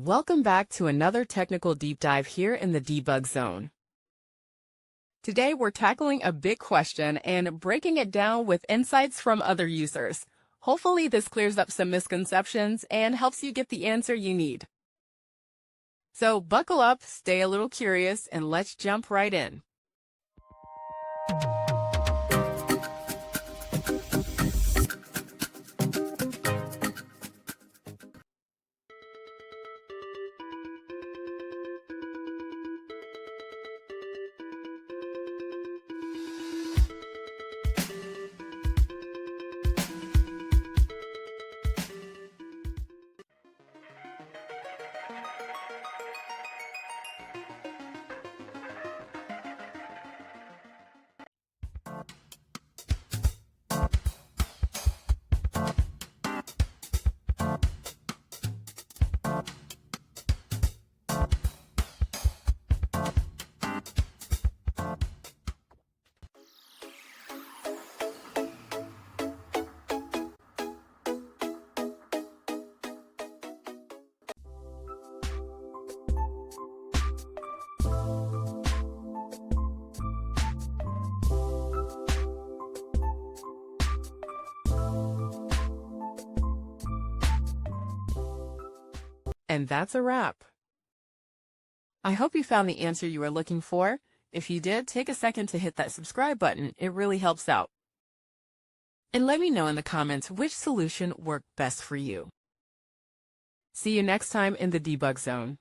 Welcome back to another technical deep dive here in the debug zone. Today we're tackling a big question and breaking it down with insights from other users. Hopefully this clears up some misconceptions and helps you get the answer you need. So buckle up, stay a little curious, and let's jump right in. And that's a wrap. I hope you found the answer you were looking for. If you did, take a second to hit that subscribe button. It really helps out. And let me know in the comments which solution worked best for you. See you next time in the debug zone.